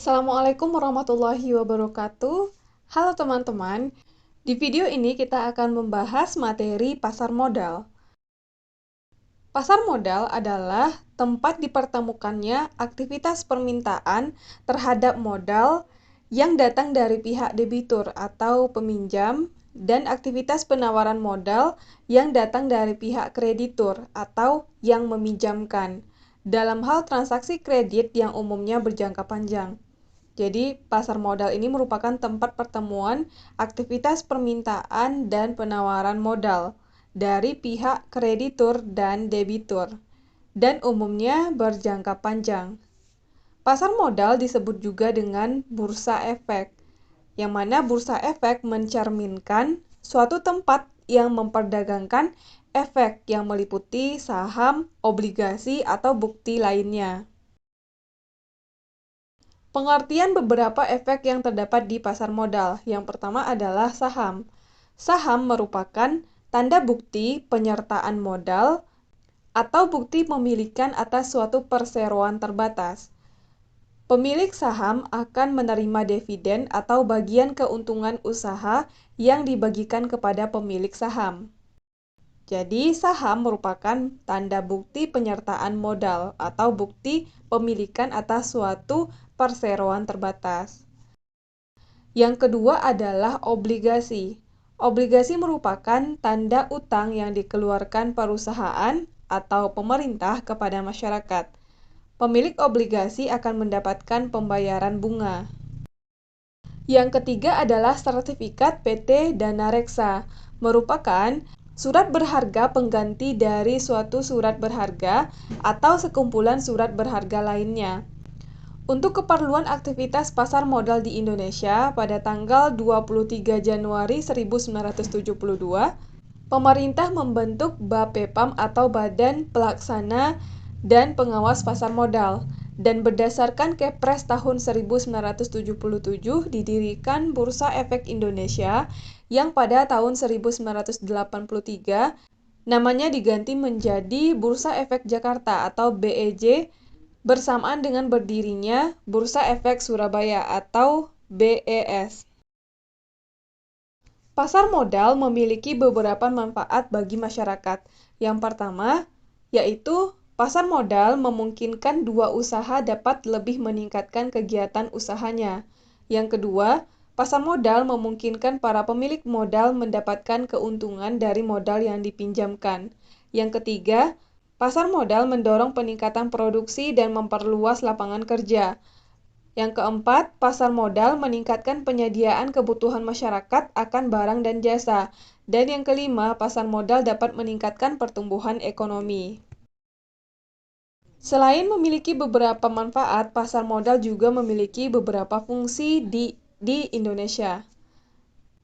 Assalamualaikum warahmatullahi wabarakatuh. Halo teman-teman, di video ini kita akan membahas materi pasar modal. Pasar modal adalah tempat dipertemukannya aktivitas permintaan terhadap modal yang datang dari pihak debitur atau peminjam dan aktivitas penawaran modal yang datang dari pihak kreditur atau yang meminjamkan dalam hal transaksi kredit yang umumnya berjangka panjang. Jadi, pasar modal ini merupakan tempat pertemuan aktivitas permintaan dan penawaran modal dari pihak kreditur dan debitur, dan umumnya berjangka panjang. Pasar modal disebut juga dengan bursa efek, yang mana bursa efek mencerminkan suatu tempat yang memperdagangkan efek yang meliputi saham, obligasi, atau bukti lainnya. Pengertian beberapa efek yang terdapat di pasar modal. Yang pertama adalah saham. Saham merupakan tanda bukti penyertaan modal atau bukti pemilikan atas suatu perseroan terbatas. Pemilik saham akan menerima dividen atau bagian keuntungan usaha yang dibagikan kepada pemilik saham. Jadi, saham merupakan tanda bukti penyertaan modal atau bukti pemilikan atas suatu perseroan terbatas. Yang kedua adalah obligasi. Obligasi merupakan tanda utang yang dikeluarkan perusahaan atau pemerintah kepada masyarakat. Pemilik obligasi akan mendapatkan pembayaran bunga. Yang ketiga adalah sertifikat PT Dana Reksa, merupakan surat berharga pengganti dari suatu surat berharga atau sekumpulan surat berharga lainnya. Untuk keperluan aktivitas pasar modal di Indonesia pada tanggal 23 Januari 1972, pemerintah membentuk BAPEPAM atau Badan Pelaksana dan Pengawas Pasar Modal, dan berdasarkan Kepres tahun 1977 didirikan Bursa Efek Indonesia yang pada tahun 1983 namanya diganti menjadi Bursa Efek Jakarta atau BEJ bersamaan dengan berdirinya Bursa Efek Surabaya atau BES. Pasar modal memiliki beberapa manfaat bagi masyarakat. Yang pertama, yaitu pasar modal memungkinkan dua usaha dapat lebih meningkatkan kegiatan usahanya. Yang kedua, pasar modal memungkinkan para pemilik modal mendapatkan keuntungan dari modal yang dipinjamkan. Yang ketiga, pasar modal mendorong peningkatan produksi dan memperluas lapangan kerja. Yang keempat, pasar modal meningkatkan penyediaan kebutuhan masyarakat akan barang dan jasa. Dan yang kelima, pasar modal dapat meningkatkan pertumbuhan ekonomi. Selain memiliki beberapa manfaat, pasar modal juga memiliki beberapa fungsi di Indonesia.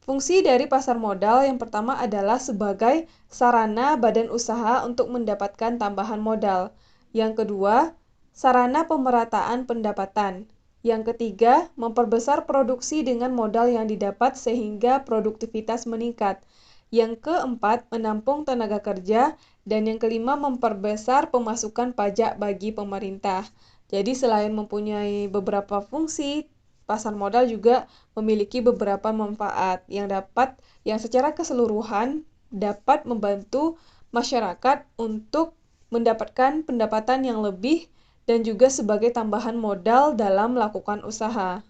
Fungsi dari pasar modal yang pertama adalah sebagai sarana badan usaha untuk mendapatkan tambahan modal. Yang kedua, sarana pemerataan pendapatan. Yang ketiga, memperbesar produksi dengan modal yang didapat sehingga produktivitas meningkat. Yang keempat, menampung tenaga kerja. Dan yang kelima, memperbesar pemasukan pajak bagi pemerintah. Jadi selain mempunyai beberapa fungsi, pasar modal juga memiliki beberapa manfaat yang secara keseluruhan dapat membantu masyarakat untuk mendapatkan pendapatan yang lebih dan juga sebagai tambahan modal dalam melakukan usaha.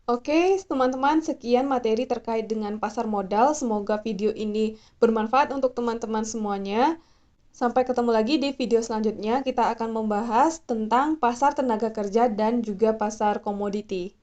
Oke, teman-teman, sekian materi terkait dengan pasar modal. Semoga video ini bermanfaat untuk teman-teman semuanya. Sampai ketemu lagi di video selanjutnya, kita akan membahas tentang pasar tenaga kerja dan juga pasar komoditi.